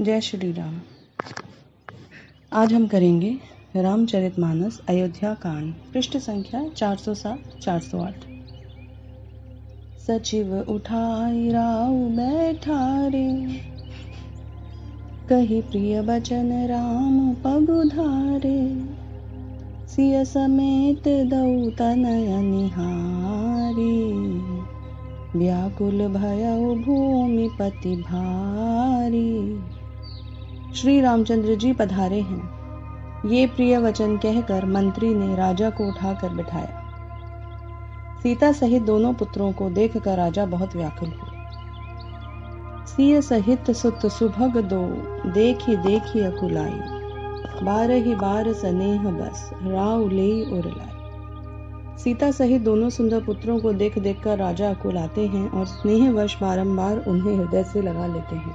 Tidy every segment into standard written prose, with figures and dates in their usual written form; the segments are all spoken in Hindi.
जय श्री राम। आज हम करेंगे रामचरितमानस अयोध्या कांड, पृष्ठ संख्या 407-408। सचिव उठाई राउ बैठारे, कही प्रिय बचन राम पगुधारे। सिय समेत दऊ तनय निहारी, व्याकुल भयउ भूमिपति भारी। श्री रामचंद्र जी पधारे हैं, ये प्रिय वचन कहकर मंत्री ने राजा को उठाकर बिठाया। सीता सहित दोनों पुत्रों को देखकर राजा बहुत व्याकुल हुए। सिय सहित सुत सुभग दो, देखी देखी अकुलाई। बारही बार स्नेह बस, राउ लेई उर लाई। सीता सहित दोनों सुंदर पुत्रों को देख देखकर राजा अकुलाते हैं और स्नेहवश बारंबार उन्हें हृदय से लगा लेते हैं।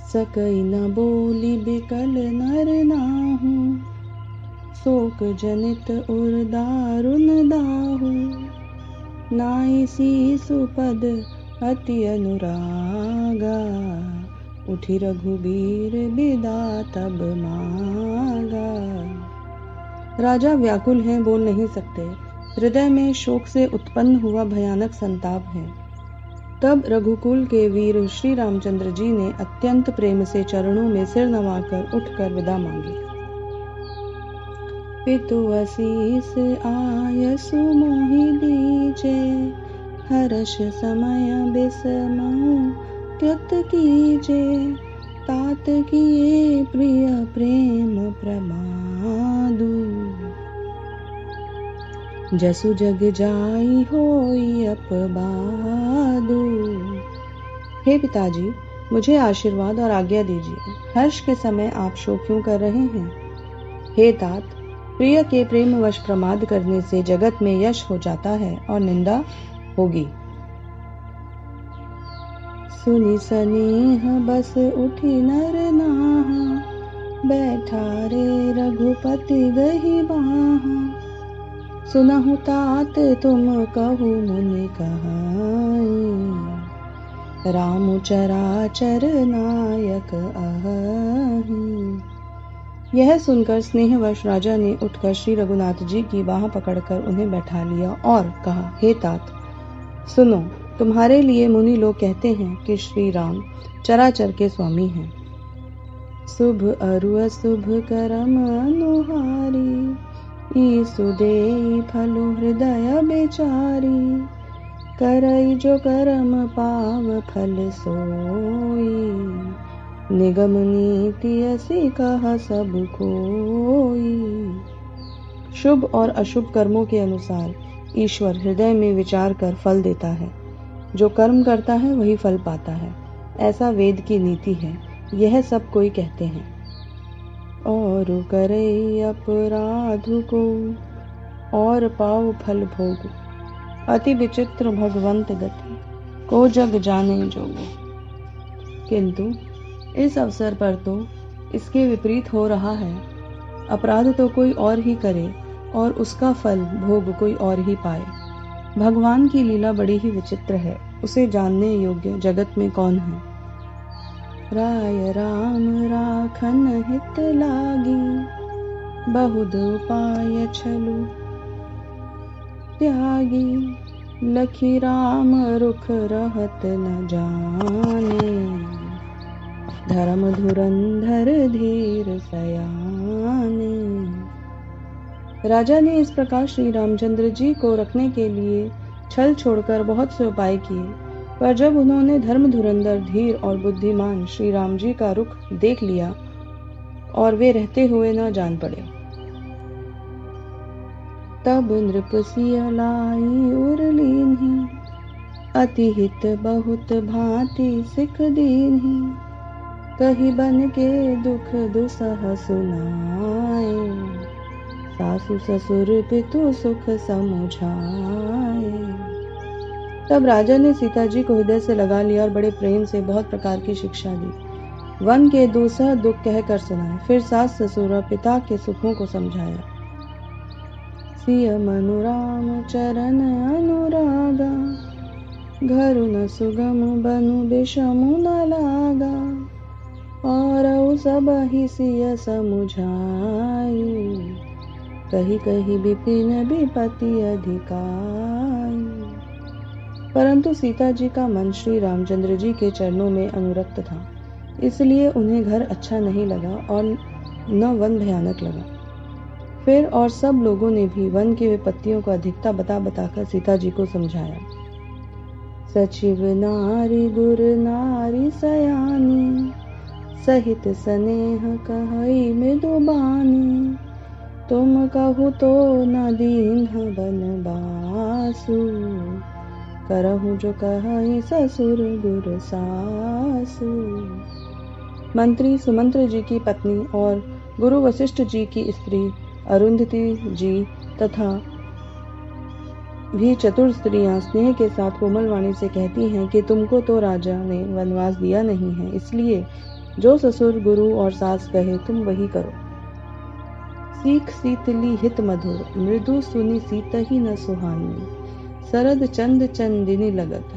सकई न बोली बिकल नर नाहु, शोक जनित उर दारुन दाहु। नाई सीसु पद अति अनुरागा, उठी रघुबीर बिदा तब मांगा। राजा व्याकुल हैं, बोल नहीं सकते। हृदय में शोक से उत्पन्न हुआ भयानक संताप है। तब रघुकुल के वीर श्री रामचंद्र जी ने अत्यंत प्रेम से चरणों में सिर नवाकर उठकर विदा मांगी। पितु असीस आयसु मोहि दीजे, हर्ष समय बिसमहु त्यत कीजे। तात किए प्रिय प्रेम प्रमादु, जसु जग जाई होई अपबादु। हे पिताजी, मुझे आशीर्वाद और आज्ञा दीजिए। हर्ष के समय आप शोक क्यों कर रहे हैं? हे तात, प्रिय के प्रेम वश प्रमाद करने से जगत में यश हो जाता है और निंदा होगी। सुनि सनेह बस उठी नर नाहा, बैठा रे रघुपति गहि बाहा। सुनहु तात तुम कहु मुनि कहाई, राम चराचर नायक अहि। यह सुनकर स्नेहवश राजा ने उठकर श्री रघुनाथ जी की बाह पकड़कर उन्हें बैठा लिया और कहा, हे तात, सुनो, तुम्हारे लिए मुनि लोग कहते हैं कि श्री राम चराचर के स्वामी हैं। शुभ अरु अशुभ करम अनुहारी, ईसु देई फलु हृदय बेचारी। करई जो करम पाव फल सोई, निगम नीति असी कहा सब कोई। शुभ और अशुभ कर्मों के अनुसार ईश्वर हृदय में विचार कर फल देता है। जो कर्म करता है वही फल पाता है, ऐसा वेद की नीति है। यह सब कोई कहते हैं। और करे अपराध को, और पाओ फल भोग। अति विचित्र भगवंत गति, को जग जाने जोगो। किंतु इस अवसर पर तो इसके विपरीत हो रहा है। अपराध तो कोई और ही करे और उसका फल भोग कोई और ही पाए। भगवान की लीला बड़ी ही विचित्र है, उसे जानने योग्य जगत में कौन है। राय राम राखन हित लागी, बहुध उपाय छलु त्यागी। लखी राम रुख रहत न जाने, धर्म धुरंधर धीर सयाने। राजा ने इस प्रकार श्री रामचंद्र जी को रखने के लिए छल छोड़कर बहुत से उपाय किए, पर जब उन्होंने धर्म धुरंधर धीर और बुद्धिमान श्री राम जी का रुख देख लिया और वे रहते हुए न जान पड़े, तब नृप सिय लाई उर लीन्ही। अति हित बहुत भांति सिख दीन्ही, कही बन के दुख दुसह सुनाए। सासु ससुर पितु सुख समुझाए। तब राजा ने सीता जी को हृदय से लगा लिया और बड़े प्रेम से बहुत प्रकार की शिक्षा दी। वन के दूसरा दुख कहकर सुनाए, फिर सास ससुर और पिता के सुखों को समझाया। सिय मनु राम चरण अनुरागा, घरु न सुगम बनु विषमु न लागा, और सब ही सिय समुझाई, कही कही विपिन विपति अधिकाई। परंतु सीता जी का मन श्री रामचंद्र जी के चरणों में अनुरक्त था, इसलिए उन्हें घर अच्छा नहीं लगा और न वन भयानक लगा। फिर और सब लोगों ने भी वन की विपत्तियों को अधिकता बता बताकर सीता जी को समझाया। सचिव नारी गुर नारी सयानी, सहित स्नेह कहई मृदुबानी, तुम कहु तो न दीन्ह बनवासु, करहु जो कहई ससुर गुर सासु। मंत्री सुमंत्र जी की पत्नी और गुरु वशिष्ठ जी की स्त्री अरुंधति जी तथा भी चतुर स्त्रियां स्नेह के साथ कोमलवाणी से कहती हैं कि तुमको तो राजा ने वनवास दिया नहीं है, इसलिए जो ससुर गुरु और सास कहे तुम वही करो। सीख सीतली हित मधुर, मृदु सुनि सीतहि न सुहानी, सरद चंद चंदिनी लगत,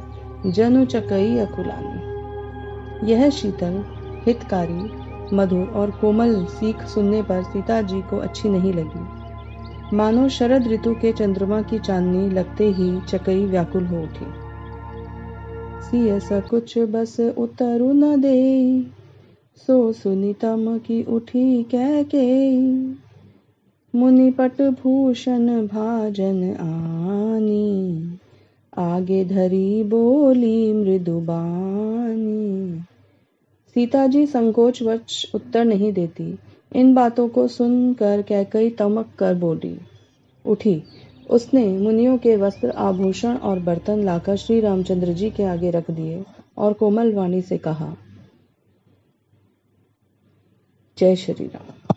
जनु चकई अकुलानी। यह शीतल, हितकारी, मधुर और कोमल सीख सुनने पर सीता जी को अच्छी नहीं लगी। मानो शरद ऋतु के चंद्रमा की चांदनी लगते ही चकई व्याकुल हो उठी। सिय सकुच बस उतरु न देई, सो सुनि तम की उठी कैकेयी, मुनिपट भूषण भाजन आनी, आगे धरी बोली मृदुबानी। सीता जी संकोचवश उत्तर नहीं देती। इन बातों को सुनकर कैकेयी तमक कर बोली उठी। उसने मुनियों के वस्त्र, आभूषण और बर्तन लाकर श्री रामचंद्र जी के आगे रख दिए और कोमल वाणी से कहा, जय श्री राम।